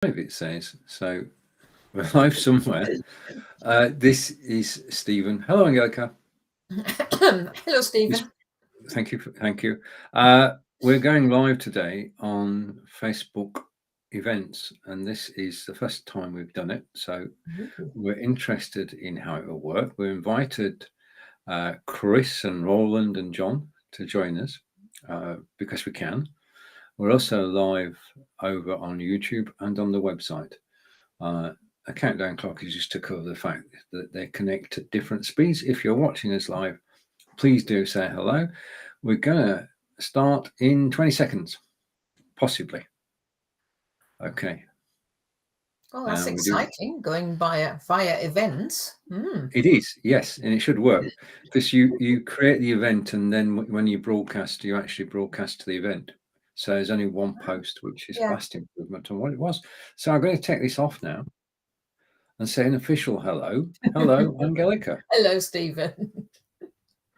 It says so. We're live somewhere. This is Steven. Hello, Angelika. Hello, This, Steven. thank you. We're going live today on Facebook events, and this is the first time we've done it. So we're interested in how it will work. We invited Chris and Roland and John to join us because we can. We're also live over on YouTube and on the website. A countdown clock is just to cover the fact that they connect at different speeds. If you're watching us live, please do say hello. We're going to start in 20 seconds, possibly. Okay. Oh, that's exciting, going via events. It is, yes, and it should work because you create the event, and then when you broadcast, you actually broadcast to the event. So there's only one post, which is vast improvement on what it was. So I'm going to take this off now and say an official hello. Hello, Angelika. Hello, Steven.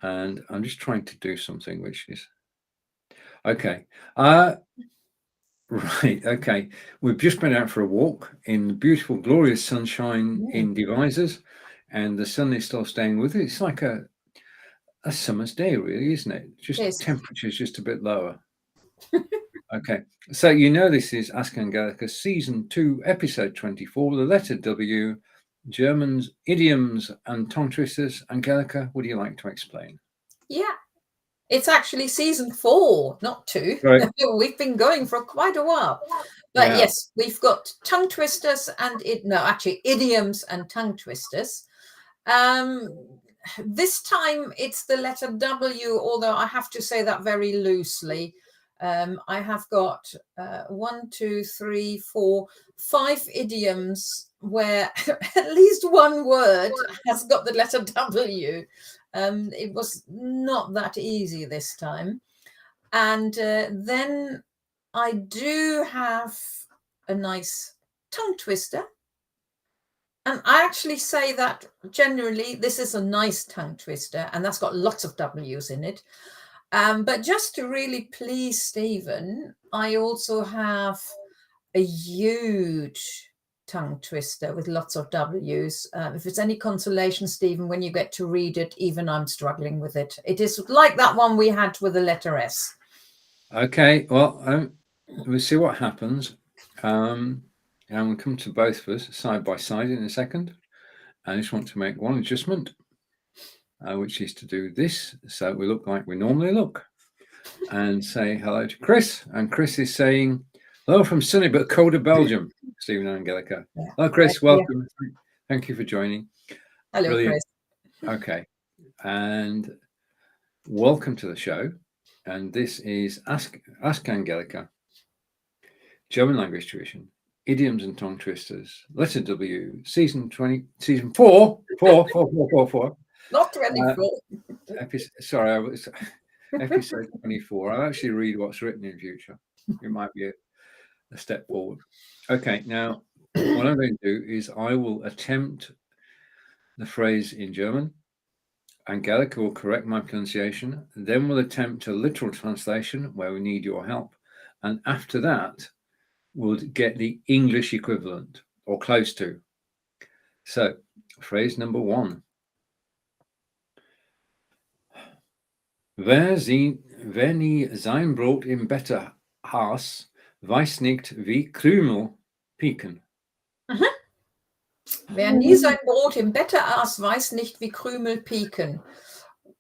And I'm just trying to do something which is okay. Right, okay. We've just been out for a walk in the beautiful, glorious sunshine in Devizes, and the sun is still staying with it. It's like a summer's day, really, isn't it? Just temperature's just a bit lower. Okay, so you know this is Ask Angelika, Season 2, Episode 24, the letter W, German's idioms and tongue twisters. Angelika, would you like to explain? Yeah, it's actually Season 4, not 2. Right. We've been going for quite a while. But yes, we've got tongue twisters and idioms and tongue twisters. This time it's the letter W, although I have to say that very loosely. I have got 1, 2, 3, 4, 5 idioms where at least one word has got the letter W. It was not that easy this time. And then I do have a nice tongue twister. And I actually say that generally this is a nice tongue twister, and that's got lots of W's in it. But just to really please Steven, I also have a huge tongue twister with lots of W's. If it's any consolation, Steven, when you get to read it, even I'm struggling with it. It is like that one we had with the letter S. Okay, well, we'll see what happens. And we'll come to both of us side by side in a second. I just want to make one adjustment, which is to do this so we look like we normally look, and say hello to Chris. And Chris is saying hello from sunny but colder Belgium. Steven and Angelika. Hello, Chris. Welcome. Thank you for joining. Hello, Brilliant. Chris. Okay, and welcome to the show. And this is Ask Angelika, German language tuition, idioms and tongue twisters, letter W, season 4. Not 24. Sorry, I was episode 24. I'll actually read what's written in future. It might be a step forward. Okay, now what I'm going to do is I will attempt the phrase in German. Angelika will correct my pronunciation. Then we'll attempt a literal translation where we need your help. And after that, we'll get the English equivalent or close to. So, phrase number 1. Wer nie sein Brot im Bette aß, weiß nicht, wie Krümel pieken. Wer nie sein Brot im Bette aß, weiß nicht, wie Krümel pieken.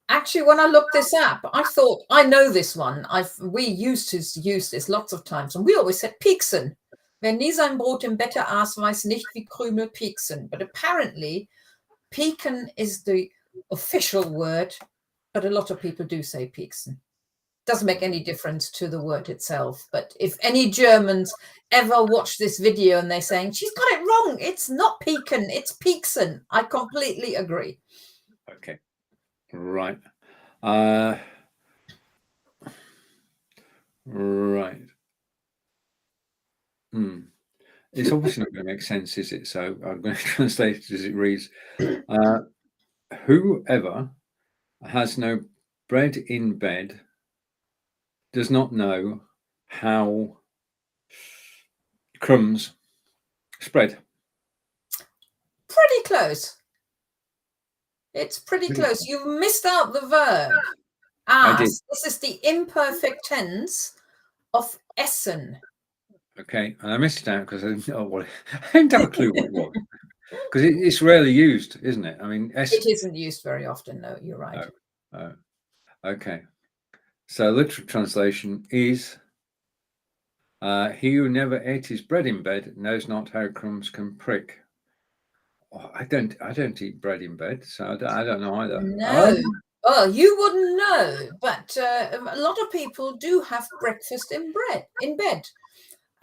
Actually, when I looked this up, I thought, I know this one. We used to use this lots of times, and we always said pieksen. Wer nie sein Brot im Bette aß, weiß nicht, wie Krümel pieksen. But apparently, pieken is the official word, but a lot of people do say pieksen. Doesn't make any difference to the word itself. But if any Germans ever watch this video and they're saying, she's got it wrong, it's not pieken, it's pieksen, I completely agree. Okay, right. Right. It's obviously not going to make sense, is it? So I'm going to translate it as it reads. Whoever has no bread in bed does not know how crumbs Spread. Pretty close. It's pretty close. You missed out the verb. I did. This is the imperfect tense of essen. Okay, and I missed it out because I didn't know what I didn't have a clue what it was. Because it's rarely used, isn't it? I mean, it isn't used very often. No, you're right. Oh, okay. So literal translation is he who never ate his bread in bed knows not how crumbs can prick. Oh, I don't eat bread in bed, so I don't know either. No. Well, you wouldn't know, but a lot of people do have breakfast in bed.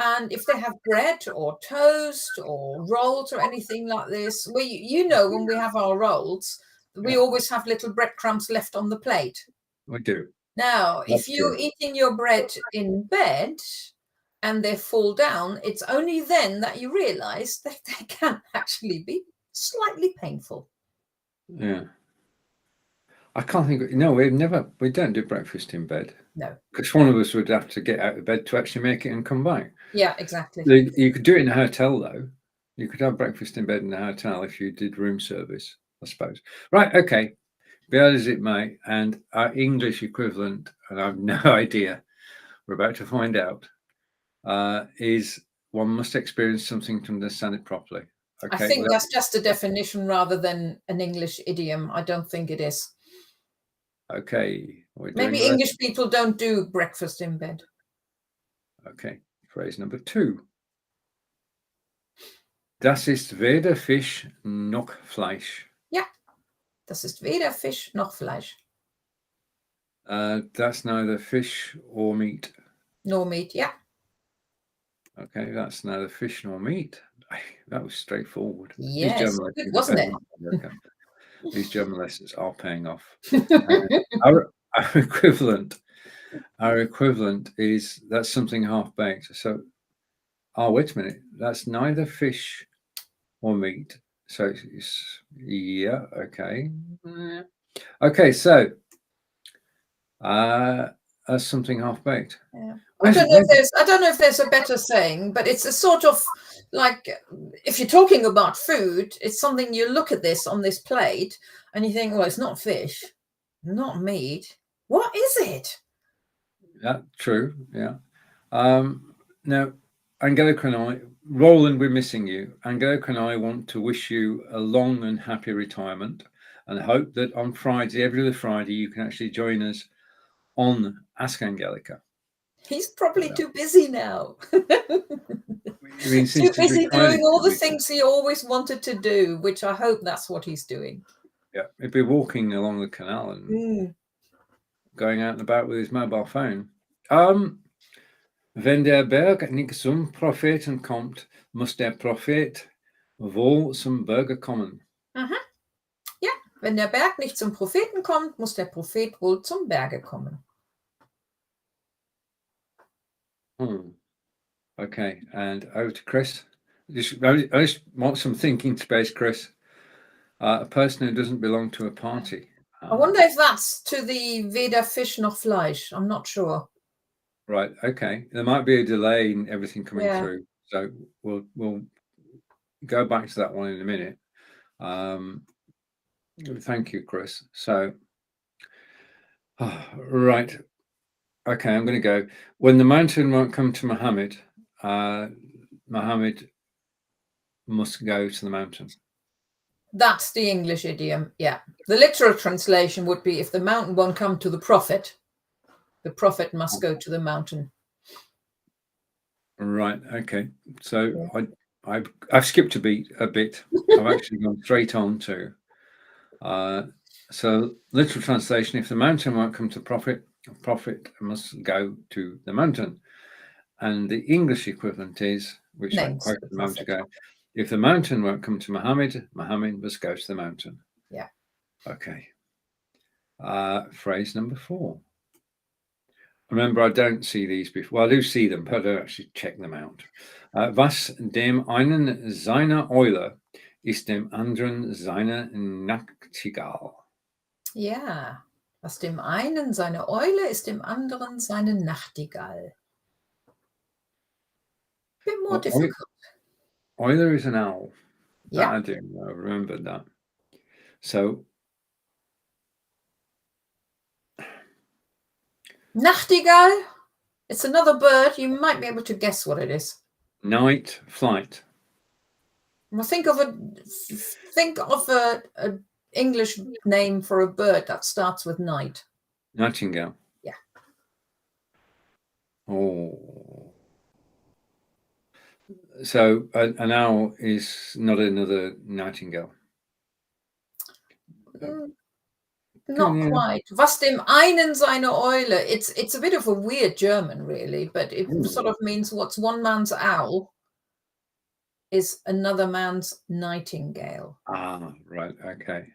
And if they have bread or toast or rolls or anything like this, when we have our rolls, we always have little breadcrumbs left on the plate. We do. Now, if you're eating your bread in bed and they fall down, it's only then that you realize that they can actually be slightly painful. Yeah. I can't think. No, we don't do breakfast in bed. No. Because one of us would have to get out of bed to actually make it and come back. Yeah, exactly. You could do it in a hotel, though. You could have breakfast in bed in a hotel if you did room service, I suppose. Right, okay. Be that as it may, and our English equivalent, and I have no idea, we're about to find out, is one must experience something to understand it properly. Okay, I think that's just a definition rather than an English idiom. I don't think it is. Okay. Maybe English people don't do breakfast in bed. Okay, phrase number 2. Das ist weder Fisch noch Fleisch. Ja, das ist weder Fisch noch Fleisch. That's neither fish or meat. Nor meat, yeah. Okay, that's neither fish nor meat. That was straightforward. Yes, good, wasn't it? These German lessons are paying off. Our equivalent is that's something half baked. So, wait a minute. That's neither fish or meat. So it's okay. Okay, so that's something half baked. Yeah. I don't know if there's a better saying, but it's a sort of like if you're talking about food, it's something you look at this on this plate and you think, well, it's not fish, not meat. What is it? Yeah, true. Yeah. Now, Angelika and I, Roland, we're missing you. Angelika and I want to wish you a long and happy retirement and hope that on Friday, every other Friday, you can actually join us on Ask Angelika. He's probably too busy now. I mean, too busy doing all the things he always wanted to do, which I hope that's what he's doing. Yeah, he'd be walking along the canal and going out and about with his mobile phone. Wenn der Berg nicht zum Propheten kommt, muss der Prophet wohl zum Berge kommen. Ja, wenn der Berg nicht zum Propheten kommt, muss der Prophet wohl zum Berge kommen. Okay, and over to Chris. I just want some thinking space, Chris. A person who doesn't belong to a party. I wonder if that's to the weder Fisch noch Fleisch. I'm not sure. Right. Okay. There might be a delay in everything coming through, so we'll go back to that one in a minute. Thank you, Chris. So, right. Okay, I'm going to go. When the mountain won't come to Muhammad, Muhammad must go to the mountain. That's the English idiom, yeah. The literal translation would be if the mountain won't come to the prophet must go to the mountain. Right, okay. So I've skipped a bit. I've actually gone straight on to. So literal translation, if the mountain won't come to prophet must go to the mountain. And the English equivalent is, which I quoted a moment ago, if the mountain won't come to Muhammad, Muhammad must go to the mountain. Yeah. Okay. Phrase number 4. Remember, I don't see these before. Well, I do see them, but I don't actually check them out. Was dem einen seine Eule ist dem anderen seine Nachtigall. Ja. Was dem einen seine Eule ist dem anderen seine Nachtigall. Bit more difficult. Euler is an owl. Yeah. That I do. I remembered that. So Nachtigall. It's another bird. You might be able to guess what it is. night flight. Well, think of a English name for a bird that starts with night. Nightingale. Yeah. Oh. So an owl is not another nightingale. Not Yeah. quite. Was dem einen seine Eule. It's a bit of a weird German, really, but it sort of means what's one man's owl is another man's nightingale. Ah, right. Okay.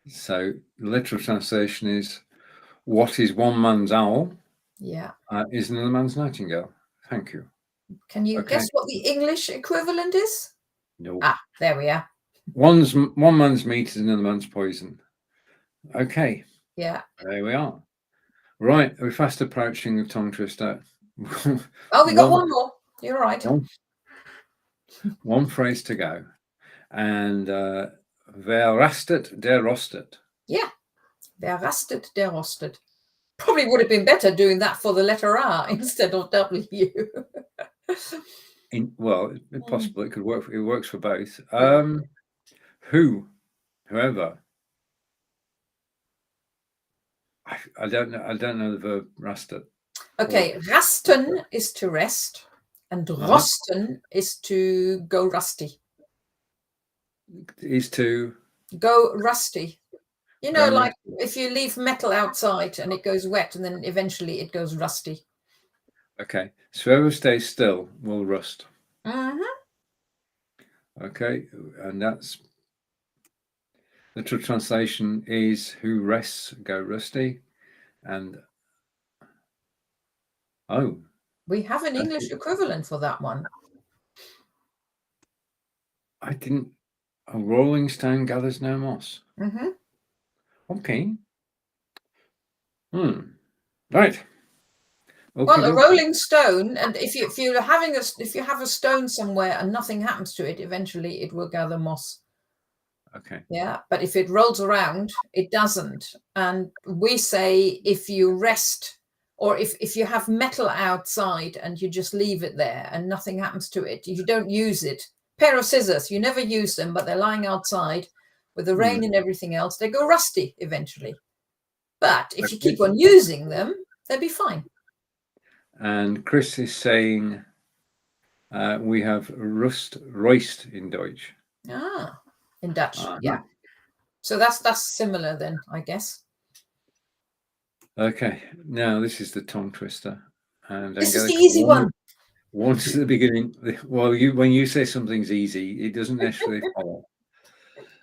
So the literal translation is, what is one man's owl Yeah. is another man's nightingale. Thank you. Can you guess what the English equivalent is? No. Ah, there we are. One man's meat is another man's poison. Okay. Yeah. There we are. Right. We're fast approaching the tongue twister. Oh, we got one more. You're right. One phrase to go. And wer rastet, der rostet. Yeah. Wer rastet, der rostet. Probably would have been better doing that for the letter R instead of W. Well, it's possible. It could work. It works for both. Whoever. I don't know. I don't know the verb rastet. Okay, rasten is to rest, and rosten is to go rusty. Is to go rusty. You know, go like if you leave metal outside and it goes wet, and then eventually it goes rusty. Okay, so whoever stays still will rust. Okay, and that's literal translation is who rests go rusty, and we have an English equivalent for that one. I didn't. A rolling stone gathers no moss. Okay. Right. Well, a rolling stone, and if you have a stone somewhere and nothing happens to it, eventually it will gather moss. Okay. Yeah, but if it rolls around, it doesn't. And we say if you rest, or if you have metal outside and you just leave it there and nothing happens to it, you don't use it. Pair of scissors, you never use them, but they're lying outside with the rain and everything else, they go rusty eventually. But if you keep on using them, they'll be fine. And Chris is saying we have roist in Deutsch. In Dutch, yeah. So that's similar then, I guess. Okay, now this is the tongue twister, and this is the easy one. Once at the beginning, well, when you say something's easy, it doesn't necessarily follow.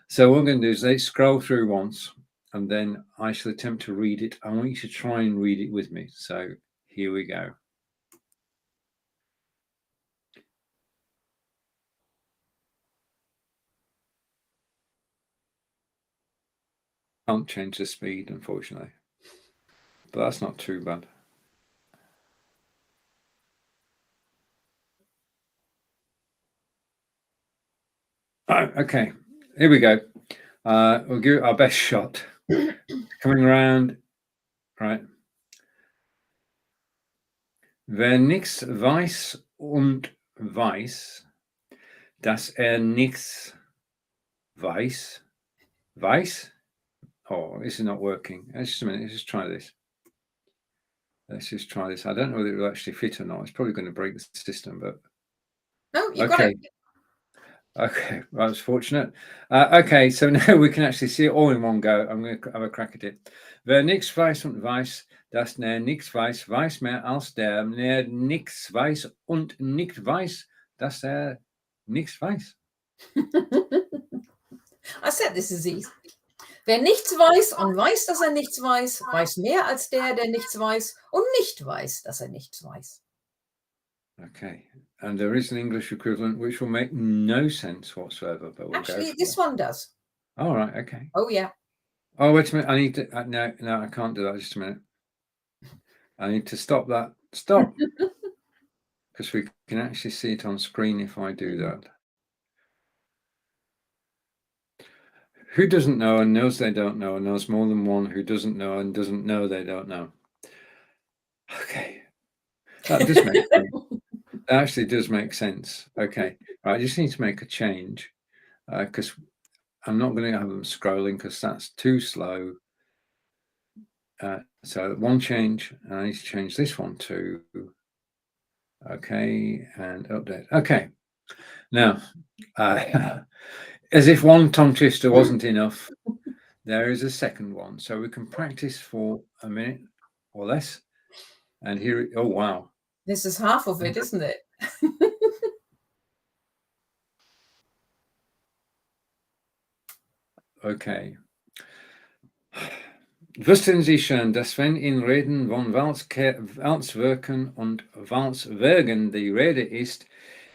So what I'm going to do is let's scroll through once, and then I shall attempt to read it. I want you to try and read it with me. So here we go. Can't change the speed, unfortunately, but that's not too bad. Oh, okay, here we go. We'll give it our best shot. Coming around, right. Wer nichts weiß und weiß, dass nichts weiß. Weiß? Oh, this is not working. Just a minute. Let's just try this. I don't know whether it will actually fit or not. It's probably going to break the system, but no, you got it. Okay, well, that's fortunate. Okay, so now we can actually see it all in one go. I'm going to have a crack at it. Wer nichts weiß und weiß, dass nichts weiß, weiß mehr als der nichts weiß und nicht weiß, dass nichts weiß. I said this is easy. Wer nichts weiß und weiß, dass nichts weiß, weiß mehr als der nichts weiß und nicht weiß, dass nichts weiß. Okay, and there is an English equivalent which will make no sense whatsoever, but we'll actually go this one does. All right, okay. Oh yeah. Oh, wait a minute. I need to no, I can't do that. Just a minute. I need to stop that. Stop. Because we can actually see it on screen if I do that. Who doesn't know and knows they don't know and knows more than one who doesn't know and doesn't know they don't know? Okay. That does make sense. That actually does make sense. Okay. Right, I just need to make a change because I'm not going to have them scrolling because that's too slow. So one change, and I need to change this one too. Okay, and update. Okay. Now, as if one tongue twister wasn't enough, there is a second one. So we can practice for a minute or less. And here, oh, wow. This is half of it, isn't it? Okay. Wussten Sie schon, dass wenn in Reden von Walzwirken und Walzwergen die Rede ist,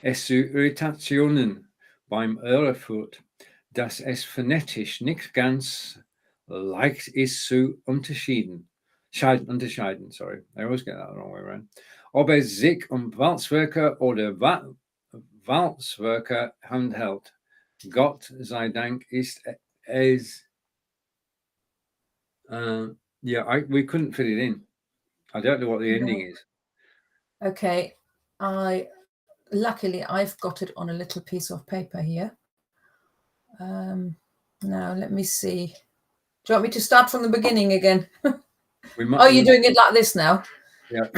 es zu Irritationen beim Hörer führt, dass es phonetisch nicht ganz leicht ist zu unterscheiden. Sorry, I always get that the wrong way around. Ob es sich Walzwerke oder Walzwerke handelt. Gott sei Dank ist es. We couldn't fit it in. I don't know what the ending is. Okay, luckily I've got it on a little piece of paper here. Now let me see. Do you want me to start from the beginning again? You're doing it like this now? Yeah,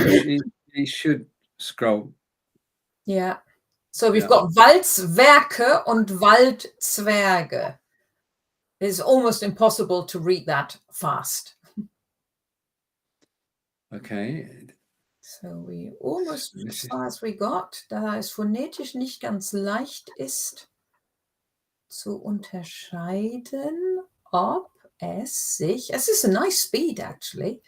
you should scroll. Yeah. So we've got Walzwerke und Waldzwerge. It's almost impossible to read that fast. Okay. So we almost as far as we got, da es phonetisch nicht ganz leicht ist zu unterscheiden, ob es sich, es is a nice speed actually,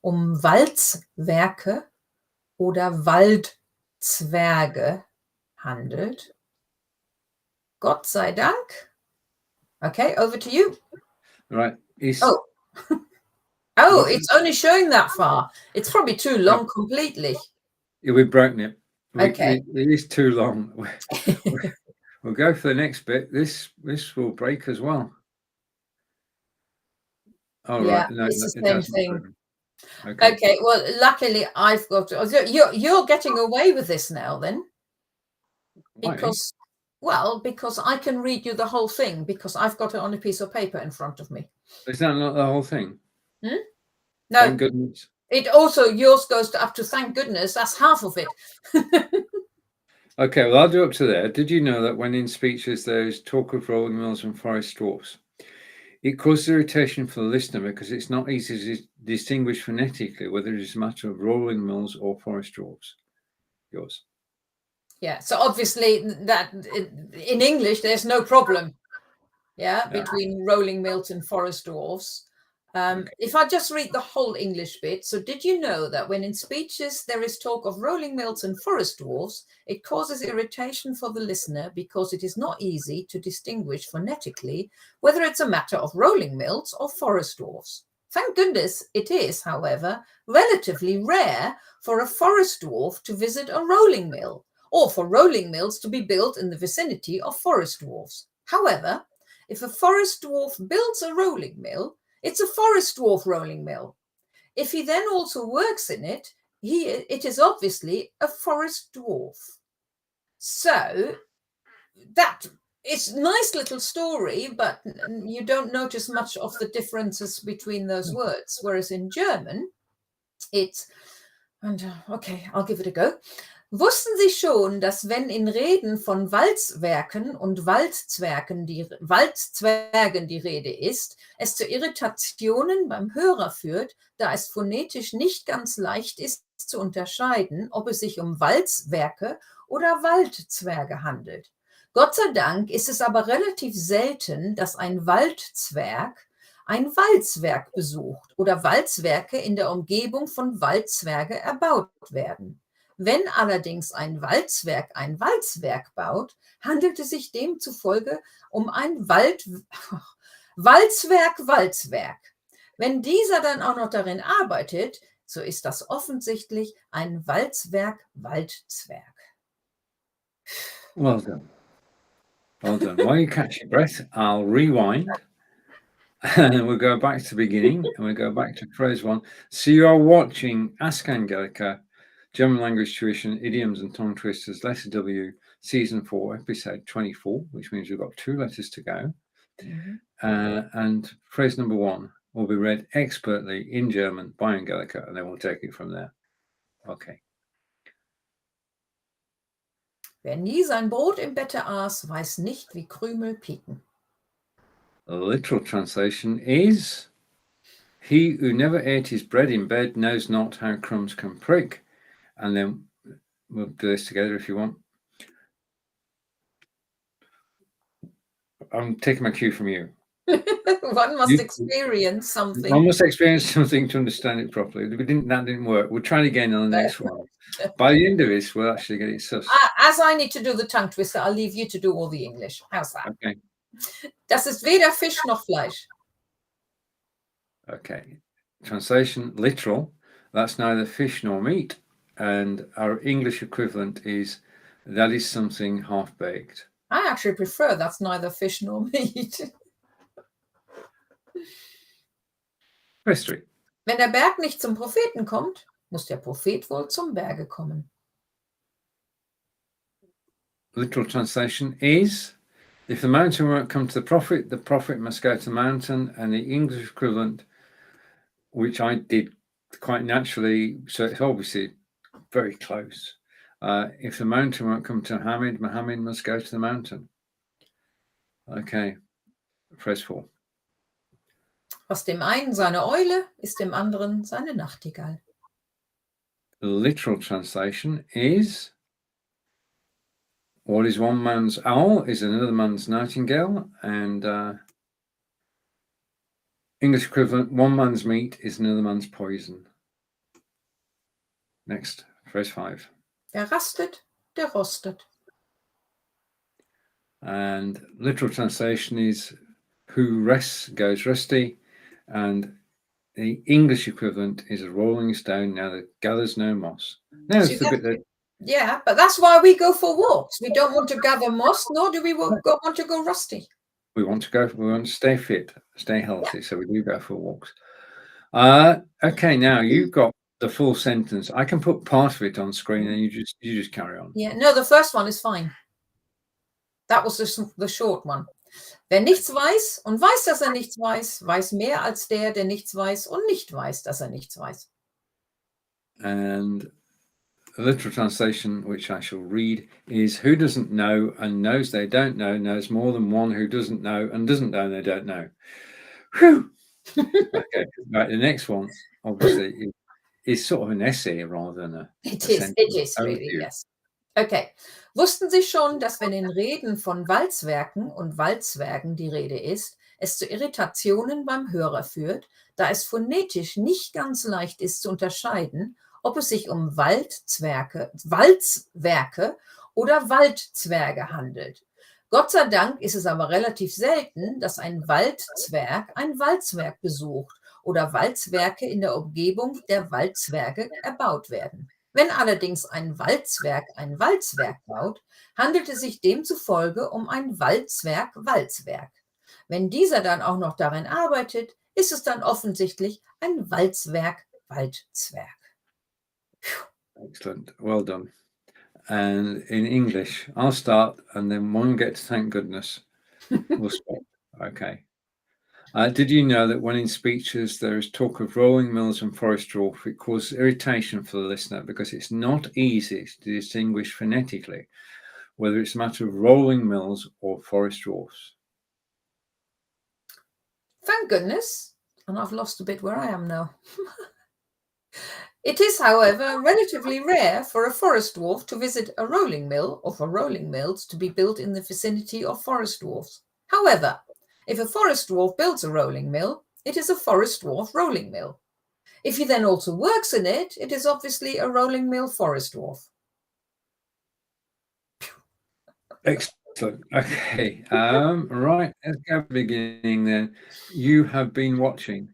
Walzwerke oder Waldzwerge handelt. Gott sei Dank. Okay, over to you. Right. It's only showing that far. It's probably too long completely. Yeah, we've broken it. Okay. It is too long. We'll go for the next bit. This will break as well. Oh, yeah, right. No, it's the same thing. Okay. Well, luckily I've got you're getting away with this now then. Because because I can read you the whole thing because I've got it on a piece of paper in front of me. Is that not the whole thing? No. Thank goodness. It also, yours goes up to thank goodness. That's half of it. Okay, well, I'll do up to there. Did you know that when in speeches there's talk of rolling mills and forest dwarfs, it causes irritation for the listener because it's not easy to distinguish phonetically whether it is a matter of rolling mills or forest dwarfs. Yours. Yeah, so obviously that in English there's no problem. Yeah, between rolling mills and forest dwarfs. If I just read the whole English bit. So did you know that when in speeches there is talk of rolling mills and forest dwarfs, it causes irritation for the listener because it is not easy to distinguish phonetically whether it's a matter of rolling mills or forest dwarfs. Thank goodness it is, however, relatively rare for a forest dwarf to visit a rolling mill or for rolling mills to be built in the vicinity of forest dwarfs. However, if a forest dwarf builds a rolling mill, it's a forest dwarf rolling mill. If he then also works in it, it is obviously a forest dwarf. So that it's a nice little story, but you don't notice much of the differences between those words. Whereas in German, it's, and okay, I'll give it a go. Wussten Sie schon, dass wenn in Reden von Walzwerken und Waldzwergen die Rede ist, es zu Irritationen beim Hörer führt, da es phonetisch nicht ganz leicht ist zu unterscheiden, ob es sich Walzwerke oder Waldzwerge handelt. Gott sei Dank ist es aber relativ selten, dass ein Waldzwerg ein Walzwerk besucht oder Walzwerke in der Umgebung von Waldzwerge erbaut werden. Wenn allerdings ein Walzwerk baut, handelt es sich demzufolge ein Walzwerk. Wenn dieser dann auch noch darin arbeitet, so ist das offensichtlich ein Walzwerk. Well done. While you catch your breath, I'll rewind And we'll go back to the beginning and we'll go back to phrase 1. So you are watching Ask Angelika, German Language Tuition, Idioms and Tongue Twisters, Letter W, Season 4, Episode 24, which means we've got 2 letters to go. And phrase number 1 will be read expertly in German by Angelika, and then we'll take it from there. Okay. Wer nie sein Brot im Bette aß, weiß nicht, wie Krümel pieken. The literal translation is, he who never ate his bread in bed knows not how crumbs can prick. And then we'll do this together if you want. I'm taking my cue from you. One must experience something. One must experience something to understand it properly. That didn't work. We'll try it again on the next one. By the end of this, we'll actually get it sus. As I need to do the tongue twister, I'll leave you to do all the English. How's that? Okay. Das ist weder Fisch noch Fleisch. Okay. Translation, literal. That's neither fish nor meat. And our English equivalent is, that is something half-baked. I actually prefer that's neither fish nor meat. Verse 3. Wenn der Berg nicht zum Propheten kommt, muss der Prophet wohl zum Berge kommen. Literal translation is, if the mountain won't come to the prophet must go to the mountain. And the English equivalent, which I did quite naturally, so it's obviously very close. If the mountain won't come to Muhammad, Muhammad must go to the mountain. Okay, phrase 4. Was dem einen seine Eule, ist dem anderen seine Nachtigall. The literal translation is, what is one man's owl is another man's nightingale. And English equivalent, one man's meat is another man's poison. Next, phrase 5. Wer rastet, der rostet. And literal translation is, who rests goes rusty. And the English equivalent is a rolling stone now that gathers no moss. Now it's the bit that... Yeah, but that's why we go for walks. We don't want to gather moss, nor do we want to go rusty. We want to stay fit, stay healthy, so we do go for walks. Okay, now you've got the full sentence. I can put part of it on screen and you just carry on. Yeah, no, the first one is fine. That was the short one. Wer nichts weiß und weiß, dass er nichts weiß, weiß mehr als der nichts weiß und nicht weiß, dass er nichts weiß. And the literal translation, which I shall read, is, who doesn't know and knows they don't know knows more than one who doesn't know and doesn't know they don't know. Whew. Okay, right, the next one, obviously, is sort of an essay rather than a sentence. It is really, yes. Okay. Wussten Sie schon, dass wenn in Reden von Walzwerken und Walzwergen die Rede ist, es zu Irritationen beim Hörer führt, da es phonetisch nicht ganz leicht ist zu unterscheiden, ob es sich um Walzwerke oder Waldzwerge handelt. Gott sei Dank ist es aber relativ selten, dass ein Waldzwerg ein Walzwerk besucht oder Walzwerke in der Umgebung der Waldzwerge erbaut werden. Wenn allerdings ein Walzwerk ein Walzwerk baut, handelt es sich demzufolge um ein Walzwerk-Walzwerk. Wenn dieser dann auch noch darin arbeitet, ist es dann offensichtlich ein Walzwerk-Waldzwerg. Excellent, well done. And in English, I'll start and then one gets thank goodness. We'll stop. Okay. Did you know that when in speeches there is talk of rolling mills and forest dwarf, it causes irritation for the listener because it's not easy to distinguish phonetically whether it's a matter of rolling mills or forest dwarfs? Thank goodness. And I've lost a bit where I am now. It is, however, relatively rare for a forest dwarf to visit a rolling mill or for rolling mills to be built in the vicinity of forest dwarfs. However, if a forest dwarf builds a rolling mill, it is a forest dwarf rolling mill. If he then also works in it, it is obviously a rolling mill forest dwarf. Excellent. Okay. Right. Let's go to the beginning then. You have been watching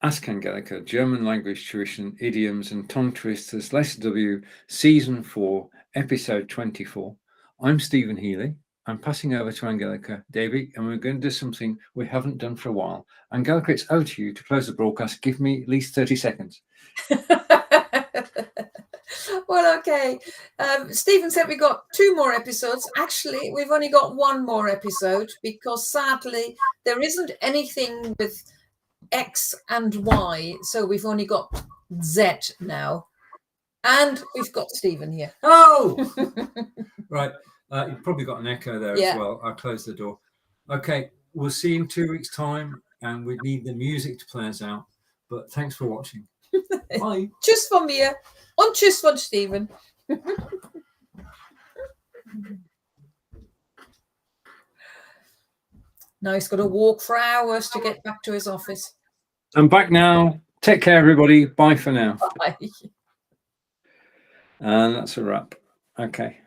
Ask Angelika, German Language Tuition, Idioms and Tongue Twisters, Lesson W, Season 4, Episode 24. I'm Stephen Healy. I'm passing over to Angelika, Davey, and we're going to do something we haven't done for a while. Angelika, it's over to you to close the broadcast. Give me at least 30 seconds. Well, okay. Stephen said we got 2 more episodes. Actually, we've only got 1 more episode because sadly there isn't anything with X and Y. So we've only got Z now. And we've got Stephen here. Oh! Right. You've probably got an echo there Yeah. as well. I'll close the door. Okay. We'll see you in 2 weeks' time. And we need the music to play us out. But thanks for watching. Bye. Tschüss von mir und tschüss von Steven. Now he's got to walk for hours to get back to his office. I'm back now. Take care, everybody. Bye for now. Bye. And that's a wrap. Okay.